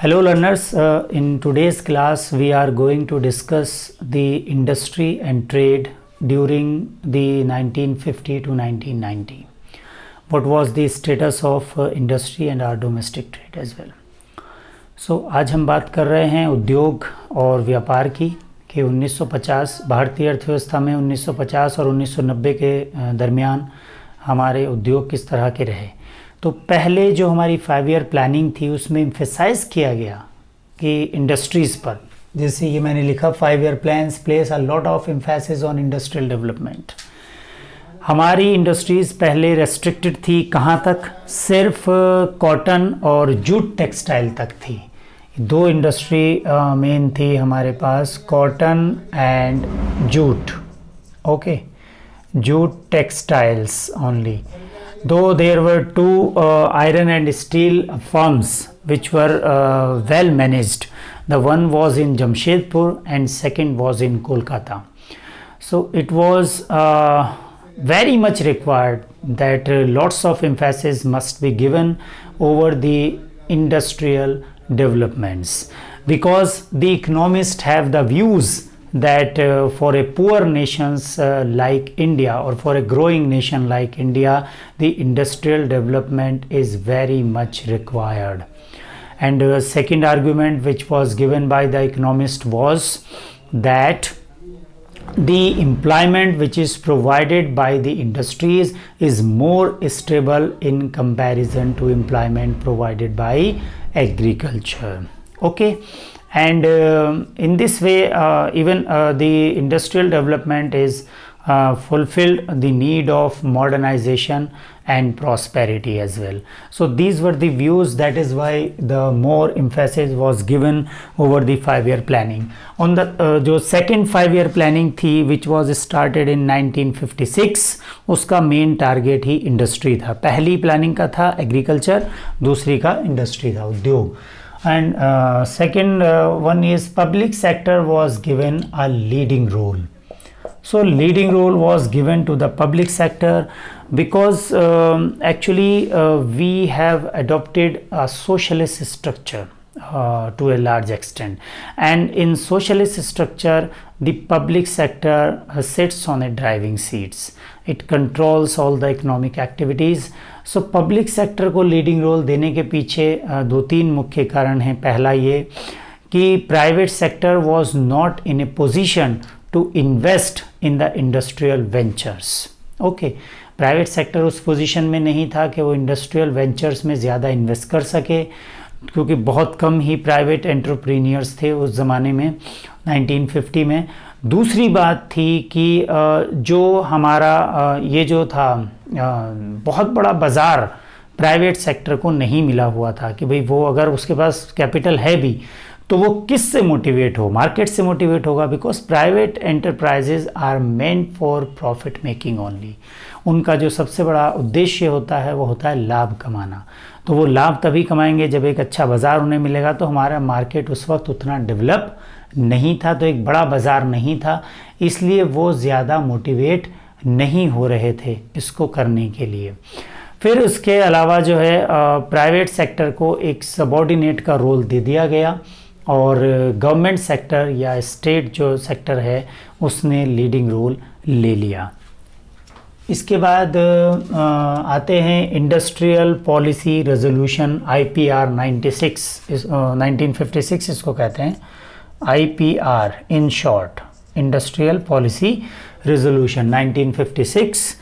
Hello learners, in today's class we are going to discuss the industry and trade during the 1950 to 1990. What was the status of industry and our domestic trade as well. So आज हम बात कर रहे हैं उद्योग और व्यापार की कि 1950 भारतीय अर्थव्यवस्था में 1950 और 1990 के दरमियान हमारे उद्योग किस तरह के रहे। तो पहले जो हमारी 5 ईयर प्लानिंग थी उसमें एम्फेसाइज किया गया कि इंडस्ट्रीज़ पर, जैसे ये मैंने लिखा 5 year plans place a lot of emphasis on industrial development. हमारी इंडस्ट्रीज़ पहले रेस्ट्रिक्टेड थी कहाँ तक, सिर्फ कॉटन और जूट टेक्सटाइल तक थी। दो इंडस्ट्री मेन थी हमारे पास, cotton and jute, okay, jute textiles only, though there were two iron and steel firms which were well managed. The one was in Jamshedpur and second was in Kolkata. So it was very much required that lots of emphasis must be given over the industrial developments, because the economists have the views that for a poor nations like India or for a growing nation like India, the industrial development is very much required. And second argument which was given by the economist was that the employment which is provided by the industries is more stable in comparison to employment provided by agriculture, okay. And in this way even the industrial development is fulfilled the need of modernization and prosperity as well. So these were the views, that is why the more emphasis was given over the 5 year planning. On the जो second 5 year planning थी which was started in 1956, उसका main target ही industry था। पहली planning का था agriculture, दूसरी का industry था, उद्योग। And second one is public sector was given a leading role. So leading role was given to the public sector because actually we have adopted a socialist structure to a large extent, and in socialist structure the public sector sits on a driving seats. It controls all the economic activities. So public sector को leading role देने के पीछे दो तीन मुख्य कारण हैं। पहला ये कि private sector was not in a position to invest in the industrial ventures, okay. Private sector उस पोजीशन में नहीं था कि वो इंडस्ट्रियल वेंचर्स में ज़्यादा इन्वेस्ट कर सके, क्योंकि बहुत कम ही प्राइवेट एंटरप्रेन्योर्स थे उस ज़माने में 1950 में। दूसरी बात थी कि जो हमारा ये जो था बहुत बड़ा बाज़ार प्राइवेट सेक्टर को नहीं मिला हुआ था कि भाई वो अगर उसके पास कैपिटल है भी तो वो किस से मोटिवेट हो, मार्केट से मोटिवेट होगा, because private enterprises are meant for profit making only. उनका जो सबसे बड़ा उद्देश्य होता है वो होता है लाभ कमाना। तो वो लाभ तभी कमाएंगे जब एक अच्छा बाज़ार उन्हें मिलेगा। तो हमारा मार्केट उस वक्त उतना डेवलप नहीं था, तो एक बड़ा बाज़ार नहीं था, इसलिए वो ज़्यादा मोटिवेट नहीं हो रहे थे इसको करने के लिए। फिर उसके अलावा जो है प्राइवेट सेक्टर को एक सबऑर्डिनेट का रोल दे दिया गया और गवर्नमेंट सेक्टर या स्टेट जो सेक्टर है उसने लीडिंग रोल ले लिया। इसके बाद आते हैं इंडस्ट्रियल पॉलिसी रेजोल्यूशन IPR 1956 इसको कहते हैं, IPR in short, industrial policy resolution 1956।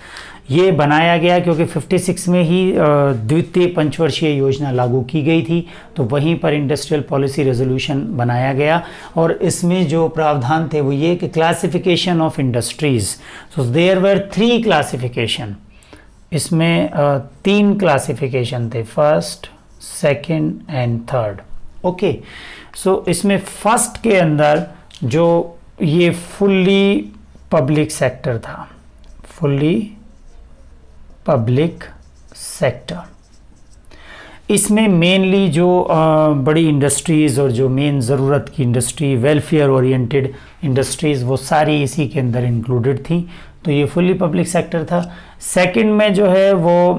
ये बनाया गया क्योंकि 56 में ही द्वितीय पंचवर्षीय योजना लागू की गई थी, तो वहीं पर इंडस्ट्रियल पॉलिसी रेजोल्यूशन बनाया गया। और इसमें जो प्रावधान थे वो ये कि classification of industries, so there were 3 classification. इसमें 3 क्लासिफिकेशन थे, first, second and third, okay. So इसमें फर्स्ट के अंदर जो ये फुल्ली पब्लिक सेक्टर था, फुल्ली पब्लिक सेक्टर, इसमें मेनली जो बड़ी इंडस्ट्रीज़ और जो मेन ज़रूरत की इंडस्ट्री, वेलफेयर ओरिएंटेड इंडस्ट्रीज़, वो सारी इसी के अंदर इंक्लूडेड थी। तो ये फुल्ली पब्लिक सेक्टर था। सेकंड में जो है वो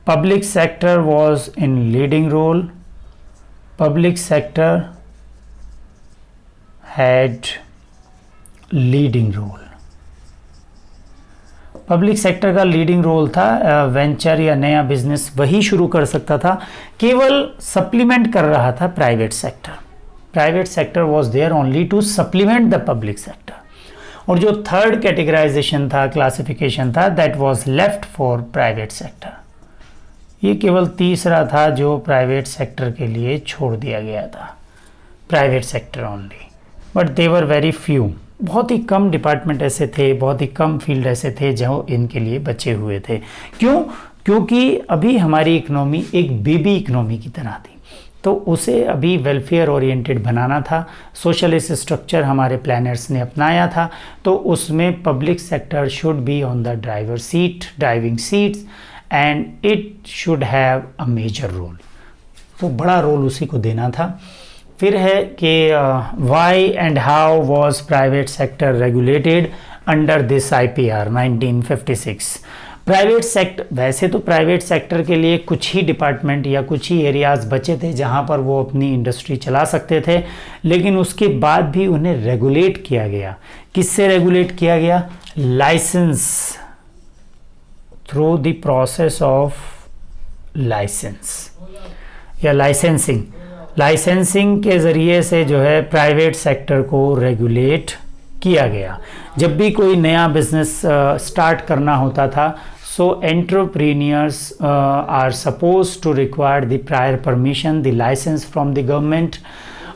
public sector was in leading role public sector had leading role. Public sector का लीडिंग रोल था, वेंचर या नया बिजनेस वही शुरू कर सकता था, केवल सप्लीमेंट कर रहा था private sector. Private sector was there only to supplement the public sector. और जो थर्ड कैटेगराइजेशन था, क्लासिफिकेशन था, that was left for private sector. ये केवल तीसरा था जो प्राइवेट सेक्टर के लिए छोड़ दिया गया था, private sector only. But they were very few, बहुत ही कम डिपार्टमेंट ऐसे थे, बहुत ही कम फील्ड ऐसे थे जो इनके लिए बचे हुए थे। क्यों? क्योंकि अभी हमारी इकोनॉमी एक बेबी इकोनॉमी की तरह थी, तो उसे अभी वेलफेयर ओरिएंटेड बनाना था। सोशलिस्ट स्ट्रक्चर हमारे प्लानर्स ने अपनाया था, तो उसमें public sector should be on the driving seats and it should have a major role. तो बड़ा रोल उसी को देना था। फिर है कि why and how was private sector regulated under this IPR 1956। Private sector, वैसे तो प्राइवेट सेक्टर के लिए कुछ ही डिपार्टमेंट या कुछ ही एरियाज बचे थे जहां पर वो अपनी इंडस्ट्री चला सकते थे, लेकिन उसके बाद भी उन्हें रेगुलेट किया गया। किससे रेगुलेट किया गया? License, through the process of license या लाइसेंसिंग। लाइसेंसिंग के ज़रिए से जो है प्राइवेट सेक्टर को रेगुलेट किया गया। जब भी कोई नया बिजनेस स्टार्ट करना होता था, so entrepreneurs are suppose to require the prior permission, the license from the government.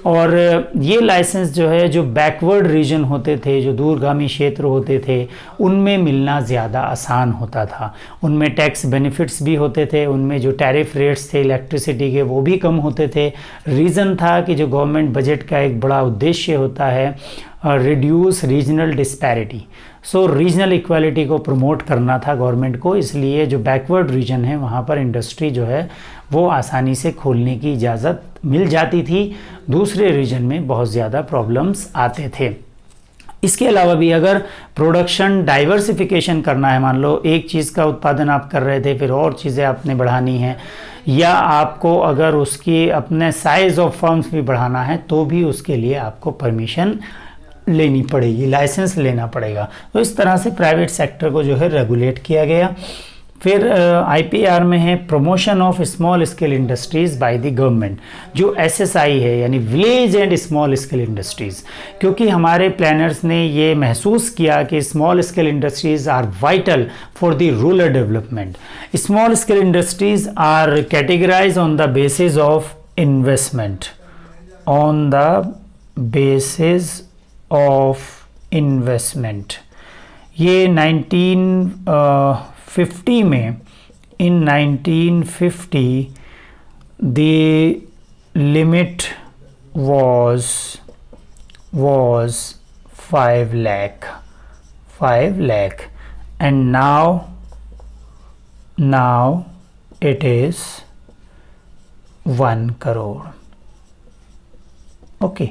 और ये लाइसेंस जो है, जो बैकवर्ड रीजन होते थे, जो दूरगामी क्षेत्र होते थे, उनमें मिलना ज़्यादा आसान होता था। उनमें टैक्स बेनिफिट्स भी होते थे, उनमें जो टैरिफ रेट्स थे इलेक्ट्रिसिटी के वो भी कम होते थे। रीज़न था कि जो गवर्नमेंट बजट का एक बड़ा उद्देश्य होता है रिड्यूस रीजनल डिस्पैरिटी, सो रीजनल इक्वालिटी को प्रमोट करना था गवर्नमेंट को। इसलिए जो बैकवर्ड रीजन है वहाँ पर इंडस्ट्री जो है वो आसानी से खोलने की इजाज़त मिल जाती थी। दूसरे रीजन में बहुत ज़्यादा प्रॉब्लम्स आते थे। इसके अलावा भी अगर प्रोडक्शन डाइवर्सिफिकेशन करना है, मान लो एक चीज़ का उत्पादन आप कर रहे थे, फिर और चीज़ें आपने बढ़ानी है, या आपको अगर उसकी अपने साइज़ ऑफ फर्म्स भी बढ़ाना है, तो भी उसके लिए आपको परमिशन लेनी पड़ेगी, लाइसेंस लेना पड़ेगा। तो इस तरह से प्राइवेट सेक्टर को जो है रेगुलेट किया गया। फिर IPR में है promotion of small scale industries by the government, जो SSI है यानी village and small scale industries. क्योंकि हमारे प्लानर्स ने ये महसूस किया कि small scale industries are vital for the rural development. Small scale industries are categorize on the basis of investment, on the basis of investment. ये 1950 में, in 1950 the limit was 5 lakh and now it is 1 crore। Okay,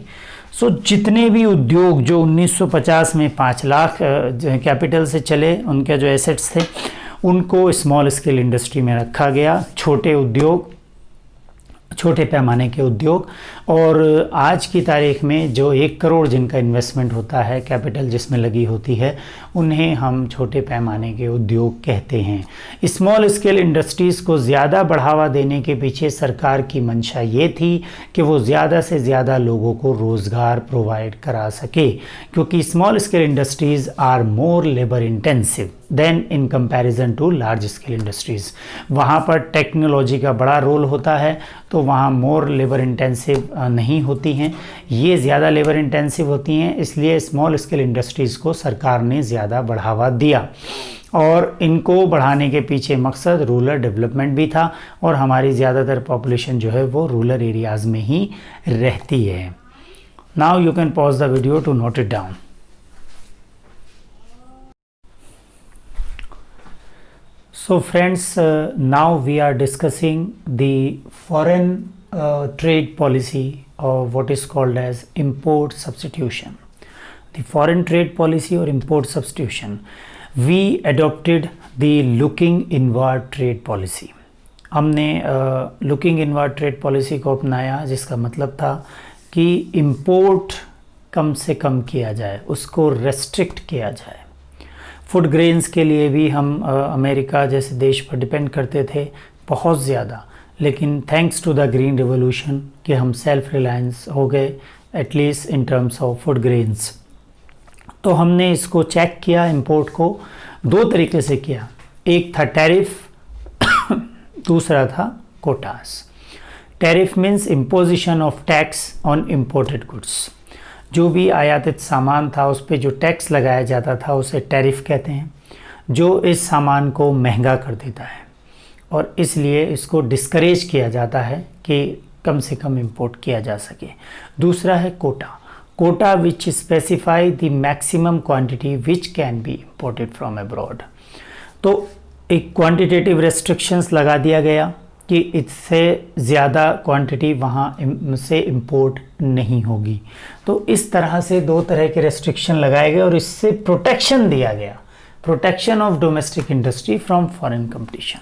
सो जितने भी उद्योग जो 1950 में 5 lakh capital से चले, उनके जो एसेट्स थे उनको स्मॉल स्केल इंडस्ट्री में रखा गया। छोटे उद्योग, छोटे पैमाने के उद्योग, और आज की तारीख में जो 1 करोड़ जिनका इन्वेस्टमेंट होता है, कैपिटल जिसमें लगी होती है, उन्हें हम छोटे पैमाने के उद्योग कहते हैं। स्मॉल स्केल इंडस्ट्रीज़ को ज़्यादा बढ़ावा देने के पीछे सरकार की मंशा ये थी कि वो ज़्यादा से ज़्यादा लोगों को रोज़गार प्रोवाइड करा सके, क्योंकि small scale industries are more labour intensive than in comparison to large scale industries. वहाँ पर टेक्नोलॉजी का बड़ा रोल होता है, तो वहाँ मोर लेबर इंटेंसिव नहीं होती हैं, ये ज़्यादा लेबर इंटेंसिव होती हैं। इसलिए स्मॉल स्केल इंडस्ट्रीज़ को सरकार ने ज़्यादा बढ़ावा दिया, और इनको बढ़ाने के पीछे मकसद रूरल डेवलपमेंट भी था, और हमारी ज़्यादातर पॉपुलेशन जो है वो रूरल एरियाज़ में ही रहती है। Now you can pause the video to note it down. So friends, now we are discussing the foreign trade policy, or what is called as import substitution. The foreign trade policy or import substitution. We adopted the looking inward trade policy. हमने looking inward trade policy को अपनाया, जिसका मतलब था कि import कम से कम किया जाए, उसको रेस्ट्रिक्ट किया जाए। फूड ग्रेन्स के लिए भी हम अमेरिका जैसे देश पर डिपेंड करते थे बहुत ज़्यादा, लेकिन thanks to the green revolution कि हम सेल्फ रिलायंस हो गए at least in terms of food grains. तो हमने इसको चेक किया, इंपोर्ट को दो तरीके से किया, एक था टैरिफ दूसरा था quotas. Tariff means imposition of tax on imported goods, जो भी आयातित सामान था उस पर जो टैक्स लगाया जाता था उसे टैरिफ कहते हैं, जो इस सामान को महंगा कर देता है और इसलिए इसको डिस्करेज किया जाता है कि कम से कम इंपोर्ट किया जा सके। दूसरा है quota, quota which specify the maximum quantity which can be imported from abroad. तो एक क्वांटिटेटिव रेस्ट्रिक्शंस लगा दिया गया कि इससे ज़्यादा क्वांटिटी वहाँ से इंपोर्ट नहीं होगी। तो इस तरह से दो तरह के रेस्ट्रिक्शन लगाए गए और इससे प्रोटेक्शन दिया गया, protection of domestic industry from foreign competition.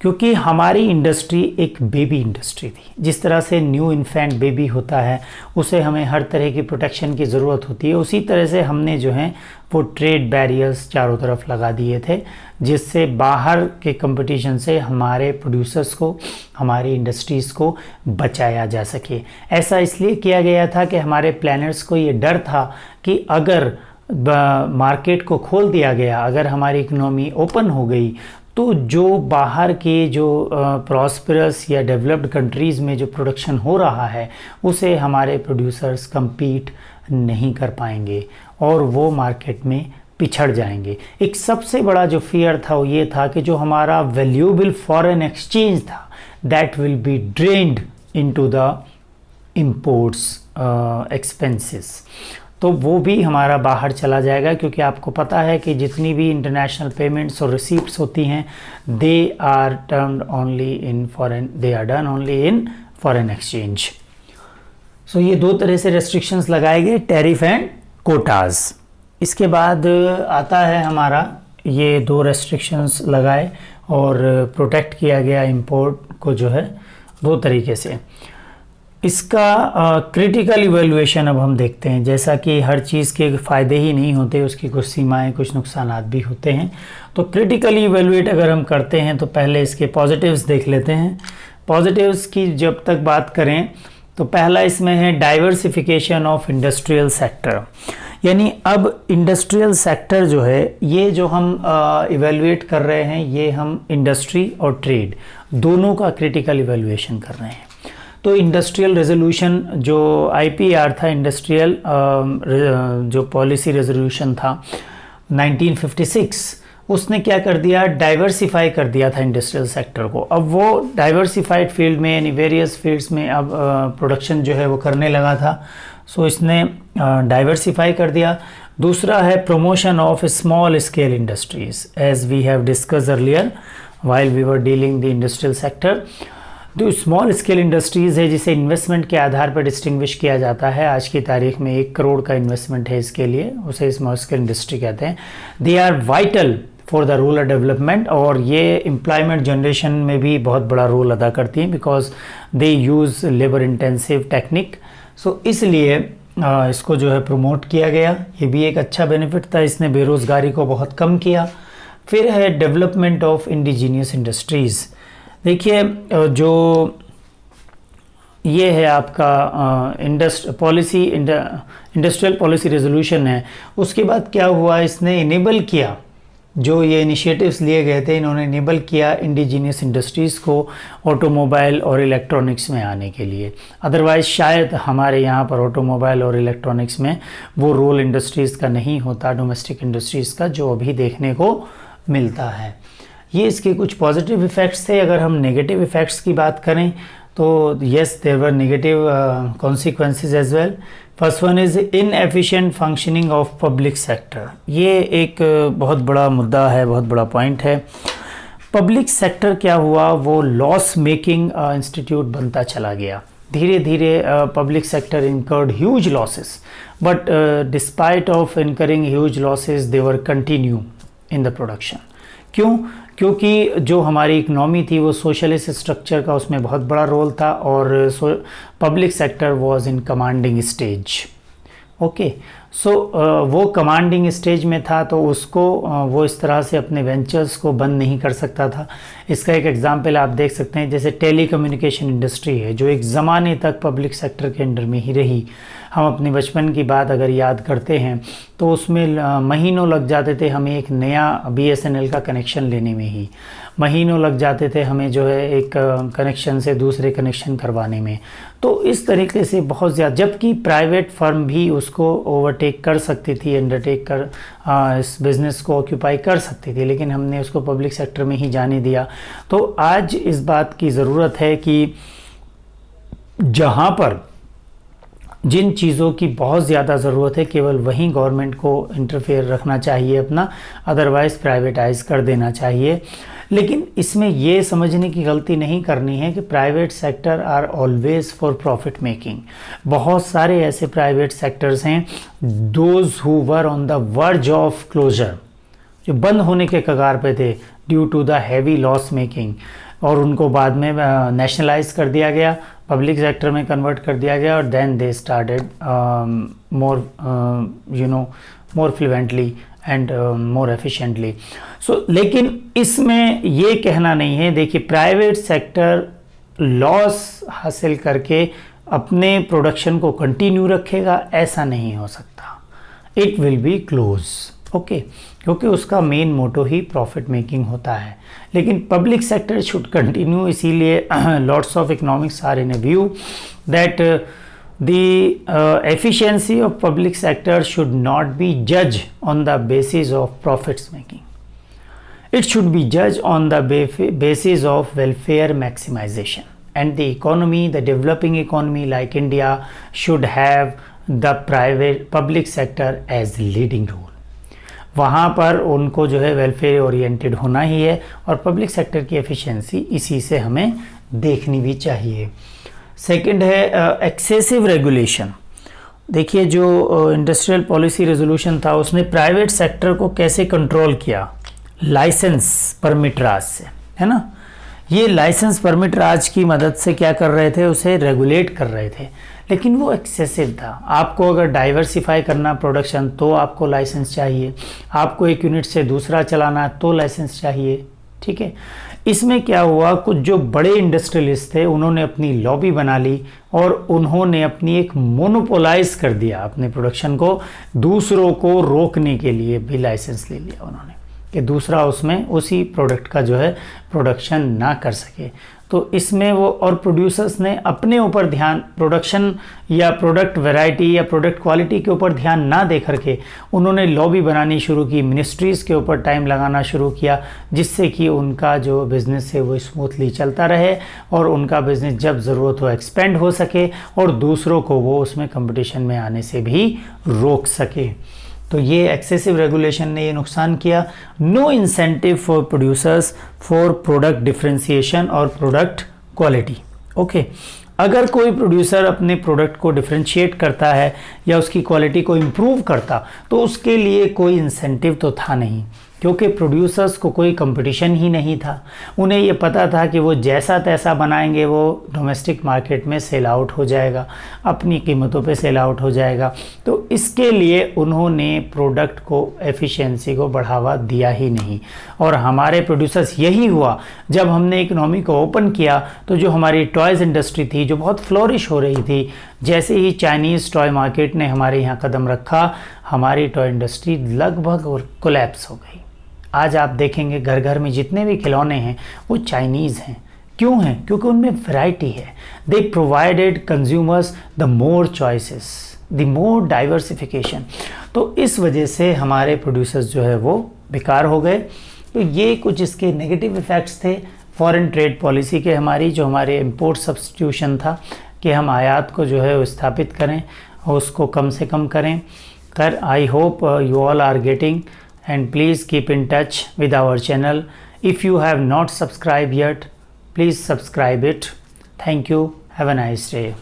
क्योंकि हमारी इंडस्ट्री एक बेबी इंडस्ट्री थी, जिस तरह से न्यू इन्फेंट बेबी होता है उसे हमें हर तरह की प्रोटेक्शन की ज़रूरत होती है, उसी तरह से हमने जो है वो ट्रेड बैरियर्स चारों तरफ लगा दिए थे, जिससे बाहर के कंपटीशन से हमारे प्रोड्यूसर्स को, हमारी इंडस्ट्रीज़ को बचाया जा सके। ऐसा इसलिए किया गया था कि हमारे प्लानर्स को ये डर था कि अगर मार्केट को खोल दिया गया, अगर हमारी इकोनॉमी ओपन हो गई, तो जो बाहर के जो प्रॉस्परस या डेवलप्ड कंट्रीज़ में जो प्रोडक्शन हो रहा है उसे हमारे प्रोड्यूसर्स compete नहीं कर पाएंगे और वो मार्केट में पिछड़ जाएंगे। एक सबसे बड़ा जो फियर था वो ये था कि जो हमारा वैल्यूएबल फॉरेन एक्सचेंज था that will be drained into the imports expenses, तो वो भी हमारा बाहर चला जाएगा। क्योंकि आपको पता है कि जितनी भी इंटरनेशनल पेमेंट्स और रिसीप्ट्स होती हैं they are turned only in foreign, they are done only in foreign exchange. So ये दो तरह से रेस्ट्रिक्शंस लगाए गए, टैरिफ एंड कोटाज। इसके बाद आता है हमारा ये दो रेस्ट्रिक्शंस लगाए और प्रोटेक्ट किया गया इंपोर्ट को जो है दो तरीके से। इसका क्रिटिकल इवैल्यूएशन अब हम देखते हैं। जैसा कि हर चीज़ के फ़ायदे ही नहीं होते, उसकी कुछ सीमाएं, कुछ नुकसानात भी होते हैं। तो क्रिटिकली इवैल्यूएट अगर हम करते हैं तो पहले इसके पॉजिटिव्स देख लेते हैं। पॉजिटिव्स की जब तक बात करें तो पहला इसमें है डाइवर्सिफिकेशन ऑफ इंडस्ट्रियल सेक्टर, यानी अब इंडस्ट्रियल सेक्टर जो है ये जो हम इवैल्यूएट कर रहे हैं ये हम इंडस्ट्री और ट्रेड दोनों का क्रिटिकल इवैल्यूएशन कर रहे हैं। तो इंडस्ट्रियल रेजोल्यूशन जो IPR था, इंडस्ट्रियल जो पॉलिसी रेजोल्यूशन था 1956, उसने क्या कर दिया, डाइवर्सिफाई कर दिया था इंडस्ट्रियल सेक्टर को। अब वो डाइवर्सिफाइड फील्ड में यानी वेरियस फील्ड्स में अब प्रोडक्शन जो है वो करने लगा था। सो इसने डाइवर्सिफाई कर दिया। दूसरा है promotion of small scale industries, as we have discuss earlier while we were dealing the industrial sector. जो स्मॉल स्केल इंडस्ट्रीज़ है जिसे इन्वेस्टमेंट के आधार पर डिस्टिंग्विश किया जाता है, आज की तारीख में 1 करोड़ का इन्वेस्टमेंट है इसके लिए, उसे स्मॉल स्केल इंडस्ट्री कहते हैं। They are vital for the rural development और ये एम्प्लॉयमेंट जनरेशन में भी बहुत बड़ा रोल अदा करती हैं because they use labour intensive technique. So इसलिए इसको जो है प्रमोट किया गया, ये भी एक अच्छा बेनिफिट था, इसने बेरोज़गारी को बहुत कम किया। फिर है डेवलपमेंट ऑफ इंडिजीनियस इंडस्ट्रीज़। देखिए जो ये है आपका इंडस्ट्रियल पॉलिसी रेजोल्यूशन है, उसके बाद क्या हुआ, इसने इनेबल किया, जो ये इनिशिएटिव्स लिए गए थे इन्होंने इनेबल किया इंडिजीनियस इंडस्ट्रीज़ को ऑटोमोबाइल और इलेक्ट्रॉनिक्स में आने के लिए। अदरवाइज़ शायद हमारे यहाँ पर ऑटोमोबाइल और इलेक्ट्रॉनिक्स में वो रोल इंडस्ट्रीज़ का नहीं होता, डोमेस्टिक इंडस्ट्रीज़ का, जो अभी देखने को मिलता है। ये इसके कुछ पॉजिटिव इफ़ेक्ट्स थे। अगर हम नेगेटिव इफ़ेक्ट्स की बात करें तो yes there were negative consequences as well. First one is inefficient functioning of public sector. ये एक बहुत बड़ा मुद्दा है, बहुत बड़ा पॉइंट है। पब्लिक सेक्टर क्या हुआ, वो लॉस मेकिंग इंस्टीट्यूट बनता चला गया। धीरे धीरे public sector incurred huge losses, but despite of incurring huge losses they were continue in the production. क्यों? क्योंकि जो हमारी इकनॉमी थी वो सोशलिस्ट स्ट्रक्चर का उसमें बहुत बड़ा रोल था और public sector was in commanding stage. Okay, so वो कमांडिंग स्टेज में था तो उसको वो इस तरह से अपने वेंचर्स को बंद नहीं कर सकता था। इसका एक एग्जांपल आप देख सकते हैं, जैसे टेली कम्युनिकेशन इंडस्ट्री है जो एक ज़माने तक पब्लिक सेक्टर के अंडर में ही रही। हम अपने बचपन की बात अगर याद करते हैं तो उसमें महीनों लग जाते थे हमें एक नया BSNL का कनेक्शन लेने में ही, महीनों लग जाते थे हमें जो है एक कनेक्शन से दूसरे कनेक्शन करवाने में। तो इस तरीके से बहुत ज़्यादा, जबकि प्राइवेट फर्म भी उसको ओवरटेक कर सकती थी, अंडरटेक कर इस बिज़नेस को ऑक्यूपाई कर सकती थी, लेकिन हमने उसको पब्लिक सेक्टर में ही जाने दिया। तो आज इस बात की ज़रूरत है कि जहाँ पर जिन चीज़ों की बहुत ज़्यादा ज़रूरत है केवल वहीं गवर्नमेंट को इंटरफेयर रखना चाहिए अपना, अदरवाइज़ प्राइवेटाइज कर देना चाहिए। लेकिन इसमें ये समझने की गलती नहीं करनी है कि private sector are always for profit making. बहुत सारे ऐसे प्राइवेट सेक्टर्स हैं those who were on the verge of closure, जो बंद होने के कगार पे थे due to the heavy loss making, और उनको बाद में नेशनलाइज कर दिया गया, पब्लिक सेक्टर में कन्वर्ट कर दिया गया, और then they started more fluently and more efficiently. So लेकिन इसमें ये कहना नहीं है, देखिए प्राइवेट सेक्टर लॉस हासिल करके अपने प्रोडक्शन को कंटिन्यू रखेगा, ऐसा नहीं हो सकता। It will be close, okay, क्योंकि उसका मेन मोटो ही प्रॉफिट मेकिंग होता है। लेकिन पब्लिक सेक्टर शुड कंटिन्यू, इसीलिए lots of economics are in a view that the efficiency of public sector should not be judged on the basis of profits making. It should be judged on the basis of welfare maximization, and the economy, the developing economy like India, should have the public sector as leading role. वहाँ पर उनको जो है welfare oriented होना ही है, और public sector की efficiency इसी से हमें देखनी भी चाहिए। सेकंड है एक्सेसिव रेगुलेशन। देखिए जो इंडस्ट्रियल पॉलिसी रेजोल्यूशन था उसने प्राइवेट सेक्टर को कैसे कंट्रोल किया, लाइसेंस परमिट राज से, है ना। ये लाइसेंस परमिट राज की मदद से क्या कर रहे थे, उसे रेगुलेट कर रहे थे, लेकिन वो एक्सेसिव था। आपको अगर डाइवर्सिफाई करना प्रोडक्शन तो आपको लाइसेंस चाहिए, आपको एक यूनिट से दूसरा चलाना तो लाइसेंस चाहिए, ठीक है। इसमें क्या हुआ, कुछ जो बड़े इंडस्ट्रियलिस्ट थे उन्होंने अपनी लॉबी बना ली और उन्होंने अपनी एक मोनोपोलाइज कर दिया अपने प्रोडक्शन को, दूसरों को रोकने के लिए भी लाइसेंस ले लिया उन्होंने कि दूसरा उसमें उसी प्रोडक्ट का जो है प्रोडक्शन ना कर सके। तो इसमें वो और प्रोड्यूसर्स ने अपने ऊपर ध्यान, प्रोडक्शन या प्रोडक्ट वैरायटी या प्रोडक्ट क्वालिटी के ऊपर ध्यान ना दे करके उन्होंने लॉबी बनानी शुरू की, मिनिस्ट्रीज़ के ऊपर टाइम लगाना शुरू किया, जिससे कि उनका जो बिज़नेस है वो स्मूथली चलता रहे और उनका बिज़नेस जब ज़रूरत हो एक्सपेंड हो सके और दूसरों को वो उसमें कंपटीशन में आने से भी रोक सके। तो ये एक्सेसिव रेगुलेशन ने ये नुकसान किया। No incentive for producers for product differentiation और प्रोडक्ट क्वालिटी। ओके, अगर कोई प्रोड्यूसर अपने प्रोडक्ट को डिफरेंशिएट करता है या उसकी क्वालिटी को इम्प्रूव करता तो उसके लिए कोई इंसेंटिव तो था नहीं, क्योंकि प्रोड्यूसर्स को कोई कंपटीशन ही नहीं था। उन्हें ये पता था कि वो जैसा तैसा बनाएंगे वो डोमेस्टिक मार्केट में सेल आउट हो जाएगा, अपनी कीमतों पे सेल आउट हो जाएगा। तो इसके लिए उन्होंने प्रोडक्ट को एफिशिएंसी को बढ़ावा दिया ही नहीं। और हमारे प्रोड्यूसर्स यही हुआ, जब हमने इकोनॉमी को ओपन किया तो जो हमारी टॉयज़ इंडस्ट्री थी जो बहुत फ्लोरिश हो रही थी, जैसे ही चाइनीज़ टॉय मार्केट ने हमारे यहाँ कदम रखा, हमारी टॉय इंडस्ट्री लगभग कोलैप्स हो गई। आज आप देखेंगे घर घर में जितने भी खिलौने हैं वो चाइनीज़ हैं। क्यों हैं? क्योंकि उनमें वैरायटी है। दे provided consumers the more choices, the more diversification. तो इस वजह से हमारे प्रोड्यूसर्स जो है वो बेकार हो गए। तो ये कुछ इसके नेगेटिव इफ़ेक्ट्स थे फॉरेन ट्रेड पॉलिसी के, हमारी जो हमारे इंपोर्ट सब्स्टिट्यूशन था कि हम आयात को जो है वो स्थापित करें और उसको कम से कम करें। खैर, I hope you all are getting, and please keep in touch with our channel. If you have not subscribed yet, please subscribe it. Thank you. Have a nice day.